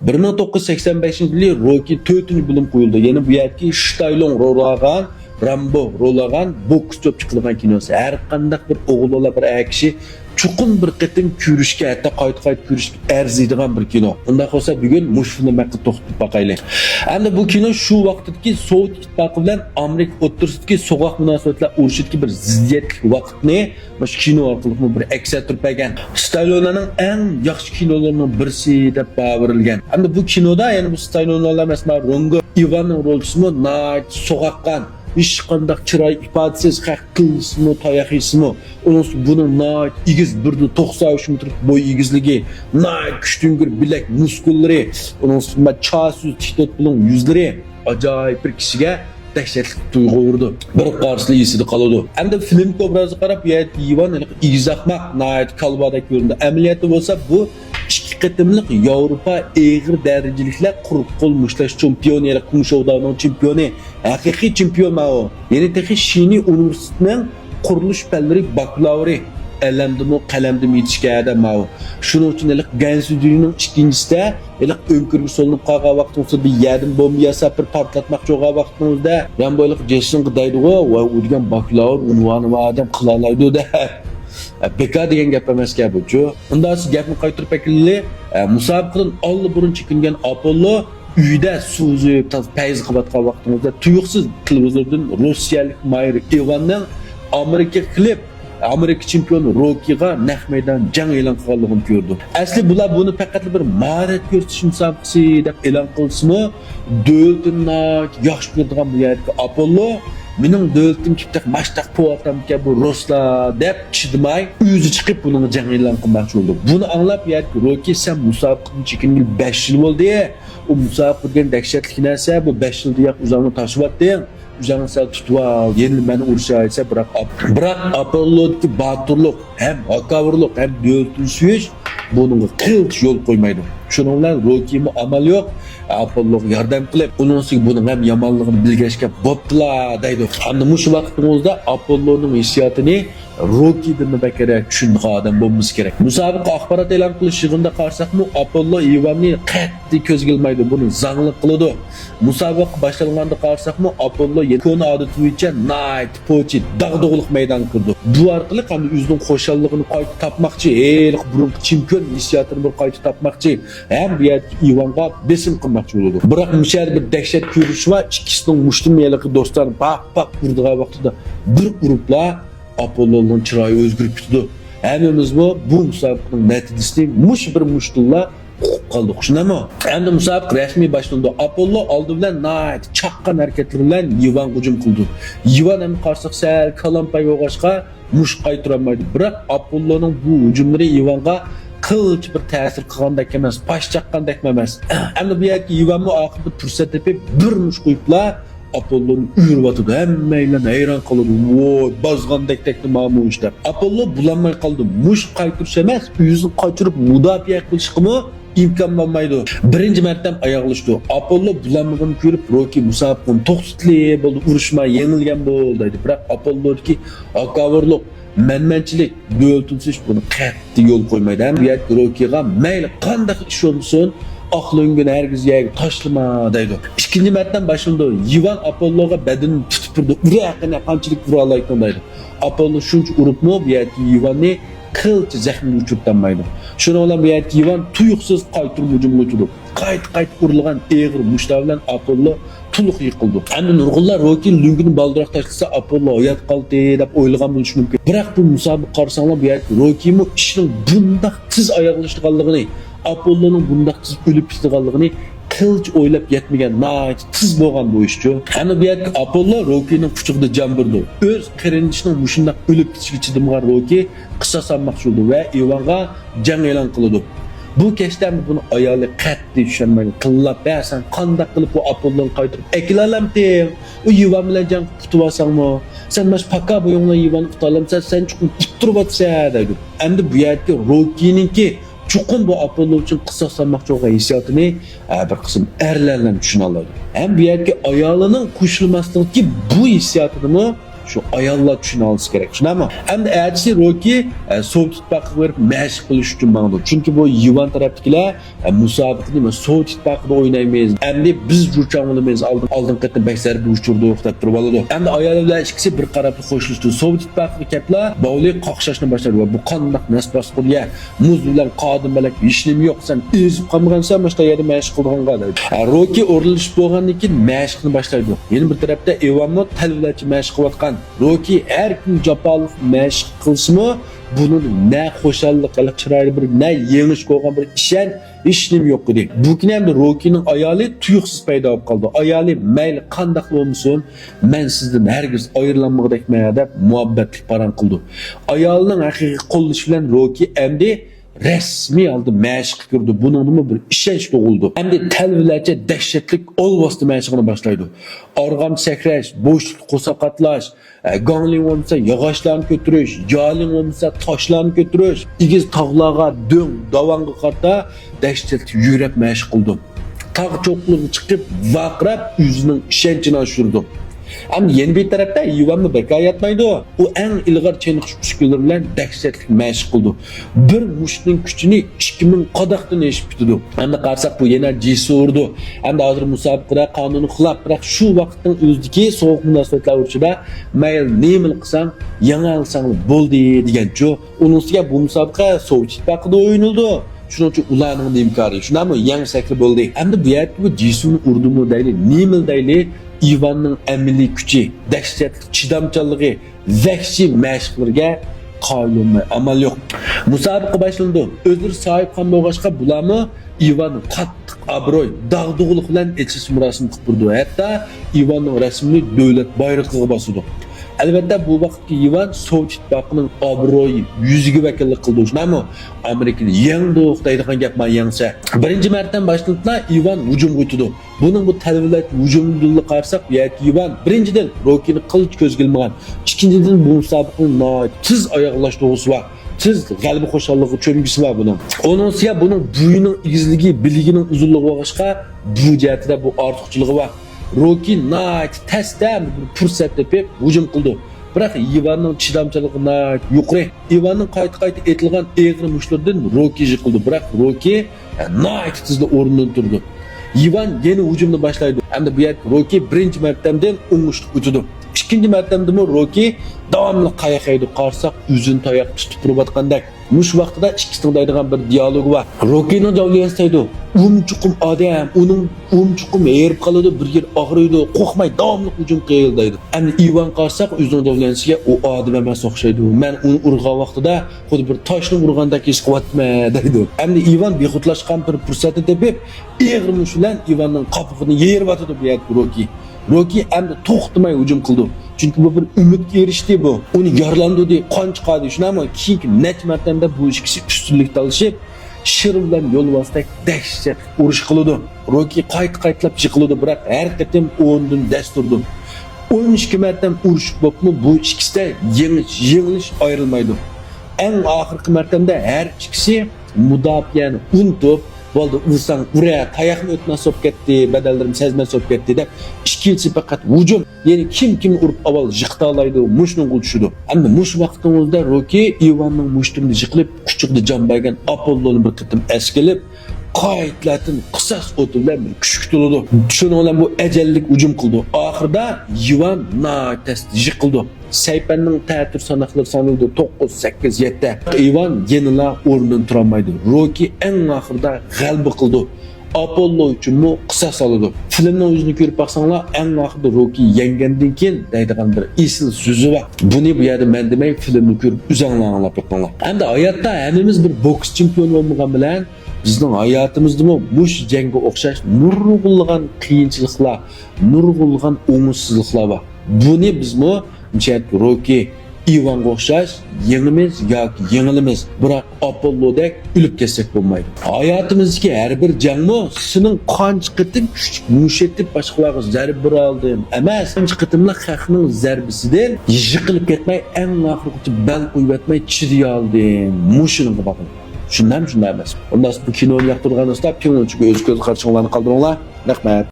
1985-yili Rocky 4-bölüm qo'yildi. Yana bu yerki Stallone ro'lagan, Rambo ro'lagan boks ko'p chiqilgan kinosi. Har qanday bir o'g'illar bir kishi chuqur bir qitim ko'rishga, hatto qayta-qayta ko'rishga arziydigan bir kino. Unda bo'lsa bugun mush filmni haqida to'xtab baqaylik. Endi bu kino shu vaqtdagi Sovet ittifoqi bilan Amerika o'rtasidagi so'g'oq munosabatlar urushidagi bir ziddiyatli vaqtni mush kino orqali bir aks ettirgan. Stallonening eng yaxshi kinolarining birisi deb bahorilgan. Endi bu kinoda, ya'ni bu Stallonelar mesela Rongo Ivanning rolchisimi so'g'aqqan ish qandaq chiroy ifodasiz haq qilsimi, tayoq yeysimi, uning buni igiz 1.93 metr bo'y igizligi, kuchtingir bilak muskullari, uning chasuz tiktot bilan yuzlari ajoyib bir kishiga dahshatli tuyg'u urdi. Bir qarsili esida qoladi. Endi film obrazi qarab, Ivan igiz ahmaq, kalbadek ko'rindi. Amaliyoti bo'lsa bu ikki qitimliq Yevropa eg'ir darajaliklar quruq qo'l mushlash chempioni, ya'ni Kumshovdaning chempioni, haqiqiy chempion o. Ya'ni texi Shini universitetining qurilish fanlari bakalavri. Elamdimi, qalamdimi yetishganda ma'o. Shuning uchun Gansudining ikkinchisida o'nkirga solinib qolgan vaqtimizda bir yadim bomba yasab bir portlatmoqchi bo'lgan vaqtimizda ham bo'liq Jason qidaydi-ku va u degan bakalavr unvoni adam qila oladi-da. Beka degan gap emasga bu-chu. Unda siz gapni qaytirib akilli, musobaqadan oldi burun chekingan Apollo uyda suzib, payz qilayotgan vaqtimizda tuyuqsiz televizordan rossiyalik Mayr Ivanning Amerika chempioni Rocky'ga naq maydon jang e'lon qilganligini ko'rdi. Asli bular buni faqat bir mahorat ko'rsatish musobaqasi deb e'lon qilsa-mu, davlatning yaxshi ko'radigan bu yerga Apollo mening davlatim kitaq mashtaq povatamga bu ruslar deb chidmay o'zi chiqib buning jang e'lon qilmoqchi bo'ldi. Buni anglab yerga Rocky sen musobaqadan chekingan 5 yil bo'ldi. U musobaqa qilgan dahshatli narsa bu 5 yilda yoq uzamni tashibyapti. Uzamni sal tutib ol, yeni meni urishaysa biroq Apollo'dagi baturlik ham hakavrlik ham davlatni suyish buningga qilch yo'l qo'ymaydi. Shuning bilan Rocky'mi amal yo'q. Apollo'ga yordam qilib, uning buning ham yomonligini bilgashga bo'ptilar deydi. Hamda mush vaqtimizda Apollo'ning hissiyotini Rocky'dan kerak tushungan odam bo'lmasi kerak. Musobaqa axborot e'lon qilish yig'inida qarasaqmi, Apollo Ivanni qat'iy ko'zga ilmaydi, buni zanglik qiladi. Musobaqa boshlanganda qarasaqmi, Apollo yekoni odati bo'yicha night pochi dag'dug'liq maydon qurdi. Bu orqali ham o'zining xo'shalligini qayta topmoqchi, burungi chempion hissiyotini bir qayta topmoqchi, ham bu yerga Ivanga besim qilmoqchi bo'ladi. Biroq mushar bir dahshat ko'rish va ikkisining mushtumiyaligi do'stlarni paq urdigan vaqtida bir uriblar Apollo'ning chiroyi o'zgarib ketdi. Hammamiz bu musobaqaning natijasida bir mushtulla qoldi. Shunami? Endi musobaqa rasmiy boshlandi. Apollo oldi bilan chaqqan harakatlar bilan Ivan hujum qildi. Ivan ham qarsak sal kalampay o'g'ashqa mush qaytarolmaydi. Biroq Apolloning bu hujumlari Ivanga qilch bir ta'sir qilgandek emas, pash chaqqandek emas. Endi bu yerga Ivan oxirida fursat tepib bir mush qo'yiblar. Apollo'ning uyuryotdi. Hammaylar hayron qoldi. Voy, bozgandek tekni ma'mu ishlab. Apollo bulanmay qoldi. Mush qaytirish emas, o'zini qochirib mudofaa qilishqimi imkon bo'lmaydi. Birinchi marta oyoqlashdi. Apollo bulanmagan ko'rib Rocky musobaqani to'xtatli bo'ldi, urushma yengilgan bo'ldi dedi. Biroq Apollo'dagi akavrlik, manmanchilik, davlatsiz buni qat'iy yo'l qo'ymaydi. Bu yerga Rocky'ga mayli qanday ish bo'lsin, aqlingni hargiz yerga tashlama deydi. Ikkinchi martadan boshlandi. Ivan Apolloga badani tutib turdi. Uraqini qanchalik ura olayotgan deydi. Apollo shuncha uribmi, bu yerga Ivanni qilch zaxmini uchirtanmaydi. Shuning bilan bu yerga Ivan tuyuqsiz qaytirib hujumga o'tdi. Qayt urilgan eg'ir mushtar bilan Apollo to'liq yiqildi. Endi nurg'unlar Rocky lungini baldiroq tashlasa Apollo hayot qoldi deb o'ylagan bo'lishi mumkin. Biroq bu musobaqa qarasanglar bu yerga Rocky'mi ishning bundoq tiz oyoqlashganligini, Apollo'ning bundoq tiz o'lib ketganligini qilch o'ylab yetmagan, tiz bo'lgan bu ishchi. Ana bu yerga Apollo Rocky'ning quchug'ida jon berdi. O'z qarindishining mushundaq o'lib ketishiga chidamagan Rocky qisos olmoqchi bo'ldi va Ivanga jang e'lon qildi. Bu kechdan buni ayoli qat'iy tushunmaydi. Qillab bersan, qanday qilib bu Apolloni qaytirib ekilalamding? U Ivan bilan jang qilib olsangmi? Sen mash paka bo'yingni Ivan qutalamsan, sen chuqur turib o'tsa dedi. Endi bu yerga Rocky'ninki chuqur bu Apollo uchun qisos olmoqchi bo'lgan hissiyotini bir qism erlardan tushuna oladi. Ham bu yerga ayolining qo'shilmasligi bu hissiyotini şu ayollar tushuna olishi kerak. Shunami? Endi ertesi Rocky Sovet İttifaqıga berib mashq qilish uchun mangdi. Chunki bu Ivan tarafdagilar musobaqani Sovet İttifaqida o'ynaymiz. Endi biz jurchang bo'lamiz. Oldin qattiq baksar bu uchurdik deb turib oladi. Endi ayollar bilan ikkisi bir qarab qo'shilishdi. Sovet İttifaqıga keliblar, bavli qaqshashni boshladi. Bu qandoq nasbas qilgan? Muz bilan qodim bilan hech nima yo'q. Sen ezib qolmagansan, mana yerda mashq qilganqa dedi. Rocky o'rilish bo'lgandan keyin mashqni boshlaydi. Yana bir tarafda Ivanno talvachi mashq qilayotgan. Rocky har kun jafoliq mashq qilsimi, bunun ne xo'shallik qilib chiroyli bir ne yengish qo'ygan bir ishon hech nima yo'q edi. Bu kuni ham Rocky'ning ayoli tuyuqsiz paydo bo'lib qoldi. Ayoli mayli qandoq bo'lmasin, men sizdan hargiz ayrilanmoqdakman deb muhabbatlik paran qildi. Ayolining haqiqiy qo'llashi bilan Rocky endi resmi aldı mashq kirdi. Buningmi bir ishonch tug'ildi. Endi talvilarcha dahshatlik olvosdi mashqini boshlaydi. Org'am sakrash, bo'shlik qo'saqatlash, gongling bo'lsa yog'ochlarni ko'tarish, joling bo'lsa toshlarni ko'tarish, igiz tog'larga do'ng, davonga qarta dahshatli yurak mashq qildi. Tog' cho'qligiga chiqib, vaqrab o'zining ishonchini oshirdi. Ama yeni bir tarafda Ivanni bekar yatmaydi. O en ilg'or cheniqish uskunalar bilan dahshatli mashq qildi. Bir mushning kuchini 2000 qadoqdan eshib bitdi. Endi qarasak bu yana jesurdi. Endi hozir musobaqada qonunni xilop, biroq shu vaqtning o'zidagi sovuq munosabatlar urushida mayl nima qilsang, yangalsang bo'ldi degancha. Uning ustiga bu musobaqa Sovet İttifaqida o'ynaldi. Shuning uchun ularning imkori, shunami yangi shakli bo'ldi. Endi bu yerda bu jesurni urdimi deyli, nima deyli? Ivanning amaliy kuchi, dahshatli chidamchanligi, vahshiy mashqlarga qoyil bo'lmay amal yo'q. Musobaqa boshlandi. O'zlari sohibxon bo'lg'achqa bularni Ivan qattiq obro'y, dag'dug'lik bilan echish murosimi qilib turdi. Hatto Ivanning rasmini davlat bayrog'iga bosdi. Albatta bu vaqtda Ivan Sovet İttifaqının obro'yi yuziga vakillik qildi. Shunami? Amerikani yengdoq deydigan gapman yengsa. Birinchi martadan boshlanibla Ivan hujum qildi. Buning bu talvilat hujumini qarasak, yoki Ivan birinchidan Rocky'ni qilich ko'zgilmagan. Ikkinchidan bu musobaqani tiz oyoqlashtiruvchi va tiz g'alaba xo'shalligi cho'mgisi va buning. Onunsiya buning bo'yining egizligi, biligining uzunligi bo'lg'achqa bu jihatida bu ortiqchiligi va Rocky nayt testdan bir fursat tepib hujum qildi. Biroq Ivanning chidamchiligi nayt yuqori. Ivanning qayta etilgan egri mushlardan Rocky yiqildi. Biroq Rocky nayt tizli o'rnidan turdi. Ivan yana hujumni boshlaydi. Endi bu yerda Rocky birinchi martadan o'ngishli o'tdi. İkinci martamda Rocky davomli qayaqaydi qarsak o'zini tayoq tutib turayotgandek. Mush vaqtida ikkisining deydigan bir dialog bor. Rocky'ning javliyasaydi. Umchuqum odam, uning umchuqum erib qoladi, bir yer og'riydi, qo'rqmay davomli hujum qildi. Endi Ivan qarsak o'zining javliyasiga o odam emas o'xshaydi. Men uni urgan vaqtida xuddi bir toshni urgandek his qilyapman deydi. Endi Ivan bexutlashgan bir fursatni tepib, eg'irmush bilan Ivanning qopig'ini yerib atadi bu yerda Rocky. Rocky endi to'xtamay hujum qildi. Chunki bu bir umidga erishdi bu. Uni yorlandi deb qon chiqadi. Shunami? Keyingi net martamda bu ikkisi ustunlik talashib, shir bilan yo'l bostak dahshat urush qildi. Rocky qaytlab yiqildi, biroq har qatim o'rnidan dasturdi. 12 martam urush bo'libmi, bu ikkisida yengilish ayrilmaydi. Eng oxirgi martamda har ikkisi mudofiani unutib bo'ldi, ursang uraya tayoqni o'tmas so'p ketdi, badallarım sezmay so'p ketdi deb ikkinchi faqat hujum. Ya'ni kim urib avval yiqtalaydi, mushning qilishdi. Endi mush vaqtimizda Rocky Ivanning mushtini yiqilib, kuchug'ida jon bergan Apolloni bir qitim eskelib, qaytlatin qisas o'ti bilan bir kuch kutildi. Shuning bilan bu ajallik hujum qildi. Oxirida Ivan natast yiqildi. Saypanning ta'tir sanoqlari sanildi 9, 8, 7. Ivan yenila o'rnidan tura olmaydi. Rocky eng oxirida g'alaba qildi. Apollo uchunmi qisas oldi. Filmning o'zini ko'rib baxsanglar, eng oxirida Rocky yengandan keyin deydigan bir esil so'zi bor. Buni bu yerda men demay filmni ko'rib o'zinglar anglab o'qinglar. Endi hayotda hammamiz bir boks chempioni bo'lmagan bilan bizning hayotimizda mush jangga o'xshash nurg'ulg'an qiyinchiliklar, nurg'ulg'an o'ngishsizliklar bor. Buni bizmi Rocky, Ivan'ga o'xshash yengimiz yoki yengilimiz, biroq Apollodek o'lib ketsak bo'lmaydi. Hayotimizdagi har bir jangmi sening qancha qitim kuch mushetib boshqalarga zarb beraldim emas, qancha qitimli xalqning zarbisidan yiqilib ketmay, eng oxirgacha bel qo'yib etmay chidiy oldim. Mushunga boqing. Shundan emas. Undan bu kinoni yoqtirgan do'stlar, kinoni o'z ko'z qarshilarini qoldiringlar. Rahmat.